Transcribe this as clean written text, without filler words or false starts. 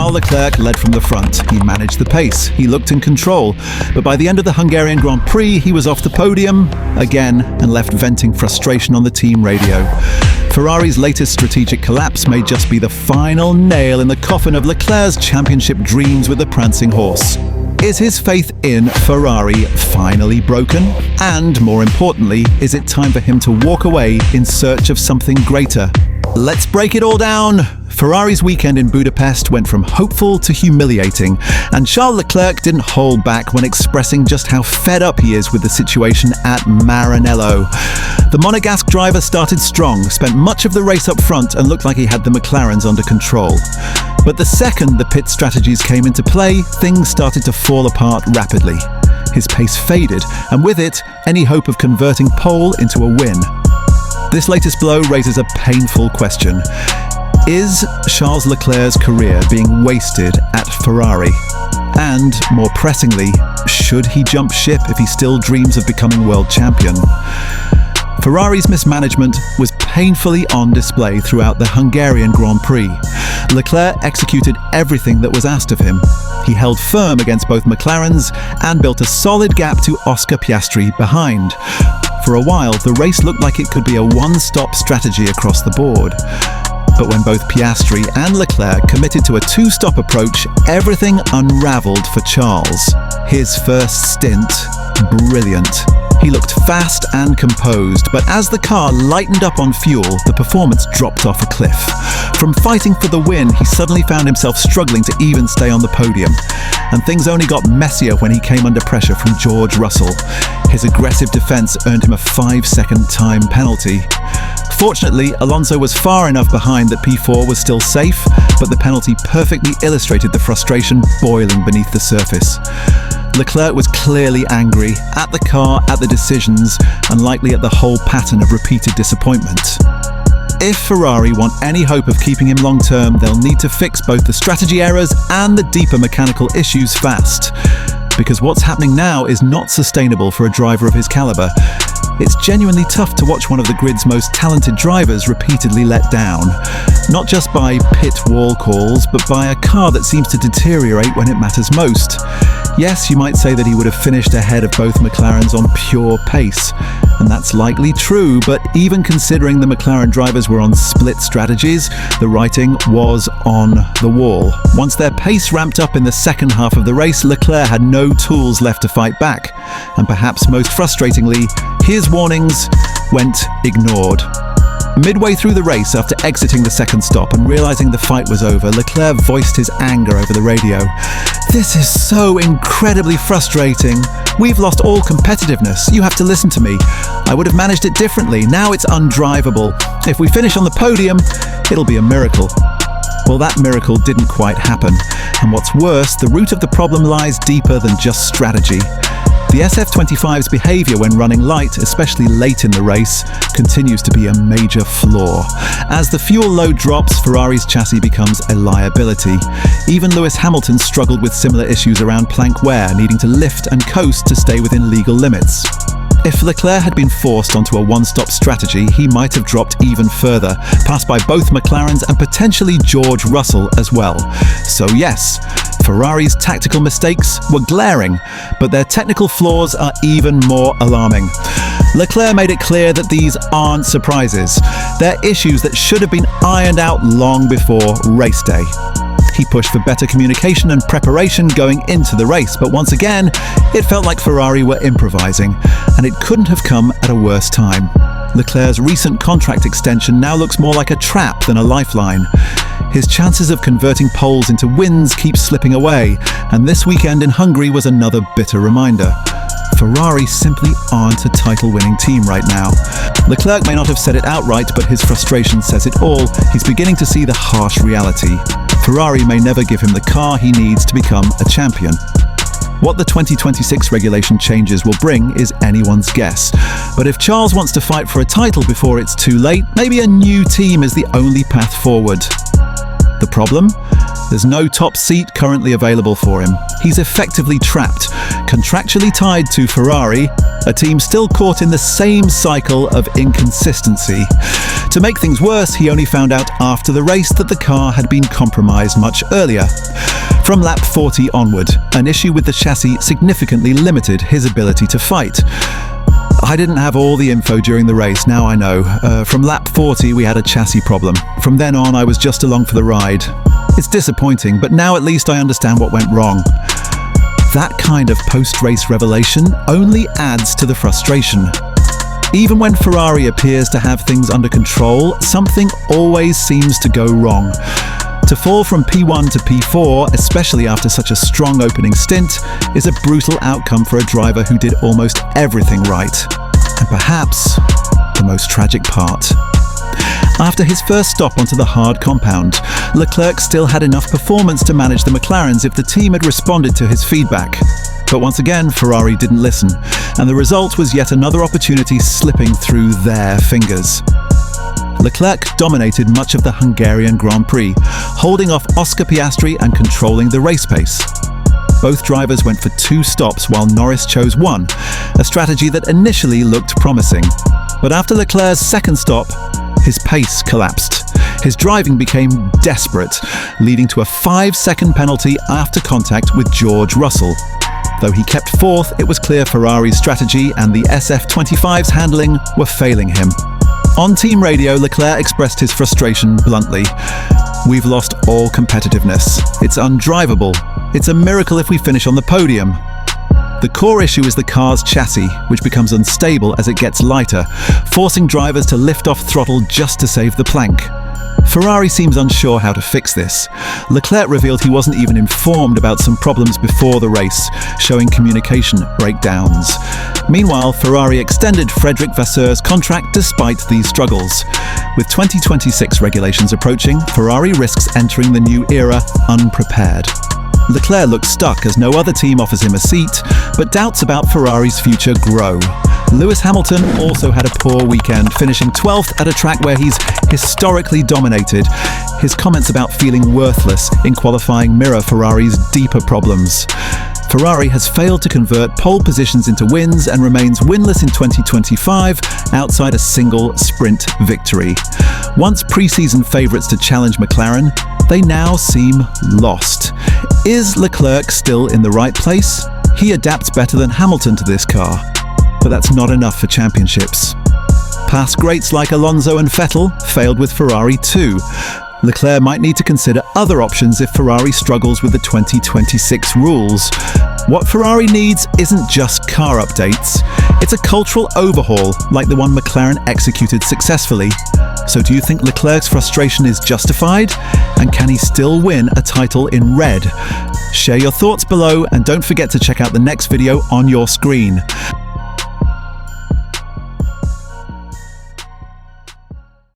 Charles Leclerc led from the front. He managed the pace. He looked in control. But by the end of the Hungarian Grand Prix, he was off the podium again and left venting frustration on the team radio. Ferrari's latest strategic collapse may just be the final nail in the coffin of Leclerc's championship dreams with the prancing horse. Is his faith in Ferrari finally broken? And more importantly, is it time for him to walk away in search of something greater? Let's break it all down. Ferrari's weekend in Budapest went from hopeful to humiliating, and Charles Leclerc didn't hold back when expressing just how fed up he is with the situation at Maranello. The Monegasque driver started strong, spent much of the race up front and looked like he had the McLarens under control. But the second the pit strategies came into play, things started to fall apart rapidly. His pace faded, and with it, any hope of converting pole into a win. This latest blow raises a painful question. Is Charles Leclerc's career being wasted at Ferrari? And, more pressingly, should he jump ship if he still dreams of becoming world champion? Ferrari's mismanagement was painfully on display throughout the Hungarian Grand Prix. Leclerc executed everything that was asked of him. He held firm against both McLarens and built a solid gap to Oscar Piastri behind. For a while, the race looked like it could be a one-stop strategy across the board. But when both Piastri and Leclerc committed to a two-stop approach, everything unraveled for Charles. His first stint, brilliant. He looked fast and composed, but as the car lightened up on fuel, the performance dropped off a cliff. From fighting for the win, he suddenly found himself struggling to even stay on the podium. And things only got messier when he came under pressure from George Russell. His aggressive defense earned him a 5-second time penalty. Fortunately, Alonso was far enough behind that P4 was still safe, but the penalty perfectly illustrated the frustration boiling beneath the surface. Leclerc was clearly angry at the car, at the decisions, and likely at the whole pattern of repeated disappointment. If Ferrari want any hope of keeping him long-term, they'll need to fix both the strategy errors and the deeper mechanical issues fast. Because what's happening now is not sustainable for a driver of his caliber. It's genuinely tough to watch one of the grid's most talented drivers repeatedly let down. Not just by pit wall calls, but by a car that seems to deteriorate when it matters most. Yes, you might say that he would have finished ahead of both McLarens on pure pace, and that's likely true, but even considering the McLaren drivers were on split strategies, the writing was on the wall. Once their pace ramped up in the second half of the race, Leclerc had no tools left to fight back, and perhaps most frustratingly, his warnings went ignored. Midway through the race, after exiting the second stop and realizing the fight was over, Leclerc voiced his anger over the radio. "This is so incredibly frustrating. We've lost all competitiveness. You have to listen to me. I would have managed it differently. Now it's undrivable. If we finish on the podium, it'll be a miracle." Well, that miracle didn't quite happen. And what's worse, the root of the problem lies deeper than just strategy. The SF25's behaviour when running light, especially late in the race, continues to be a major flaw. As the fuel load drops, Ferrari's chassis becomes a liability. Even Lewis Hamilton struggled with similar issues around plank wear, needing to lift and coast to stay within legal limits. If Leclerc had been forced onto a one-stop strategy, he might have dropped even further, passed by both McLarens and potentially George Russell as well. So yes, Ferrari's tactical mistakes were glaring, but their technical flaws are even more alarming. Leclerc made it clear that these aren't surprises. They're issues that should have been ironed out long before race day. He pushed for better communication and preparation going into the race, but once again, it felt like Ferrari were improvising, and it couldn't have come at a worse time. Leclerc's recent contract extension now looks more like a trap than a lifeline. His chances of converting poles into wins keep slipping away, and this weekend in Hungary was another bitter reminder. Ferrari simply aren't a title-winning team right now. Leclerc may not have said it outright, but his frustration says it all. He's beginning to see the harsh reality. Ferrari may never give him the car he needs to become a champion. What the 2026 regulation changes will bring is anyone's guess. But if Charles wants to fight for a title before it's too late, maybe a new team is the only path forward. The problem? There's no top seat currently available for him. He's effectively trapped, contractually tied to Ferrari, a team still caught in the same cycle of inconsistency. To make things worse, he only found out after the race that the car had been compromised much earlier. From lap 40 onward, an issue with the chassis significantly limited his ability to fight. I didn't have all the info during the race, now I know. From lap 40 we had a chassis problem. From then on I was just along for the ride. It's disappointing, but now at least I understand what went wrong. That kind of post-race revelation only adds to the frustration. Even when Ferrari appears to have things under control, something always seems to go wrong. To fall from P1 to P4, especially after such a strong opening stint, is a brutal outcome for a driver who did almost everything right. And perhaps the most tragic part. After his first stop onto the hard compound, Leclerc still had enough performance to manage the McLarens if the team had responded to his feedback. But once again, Ferrari didn't listen, and the result was yet another opportunity slipping through their fingers. Leclerc dominated much of the Hungarian Grand Prix, holding off Oscar Piastri and controlling the race pace. Both drivers went for 2 stops while Norris chose 1, a strategy that initially looked promising. But after Leclerc's second stop, his pace collapsed. His driving became desperate, leading to a 5-second penalty after contact with George Russell. Though he kept 4th, it was clear Ferrari's strategy and the SF25's handling were failing him. On team radio, Leclerc expressed his frustration bluntly. "We've lost all competitiveness. It's undrivable. It's a miracle if we finish on the podium." The core issue is the car's chassis, which becomes unstable as it gets lighter, forcing drivers to lift off throttle just to save the plank. Ferrari seems unsure how to fix this. Leclerc revealed he wasn't even informed about some problems before the race, showing communication breakdowns. Meanwhile, Ferrari extended Frederic Vasseur's contract despite these struggles. With 2026 regulations approaching, Ferrari risks entering the new era unprepared. Leclerc looks stuck as no other team offers him a seat, but doubts about Ferrari's future grow. Lewis Hamilton also had a poor weekend, finishing 12th at a track where he's historically dominated. His comments about feeling worthless in qualifying mirror Ferrari's deeper problems. Ferrari has failed to convert pole positions into wins and remains winless in 2025 outside a single sprint victory. Once pre-season favourites to challenge McLaren, they now seem lost. Is Leclerc still in the right place? He adapts better than Hamilton to this car, but that's not enough for championships. Past greats like Alonso and Vettel failed with Ferrari too. Leclerc might need to consider other options if Ferrari struggles with the 2026 rules. What Ferrari needs isn't just car updates, it's a cultural overhaul like the one McLaren executed successfully. So do you think Leclerc's frustration is justified? And can he still win a title in red? Share your thoughts below and don't forget to check out the next video on your screen.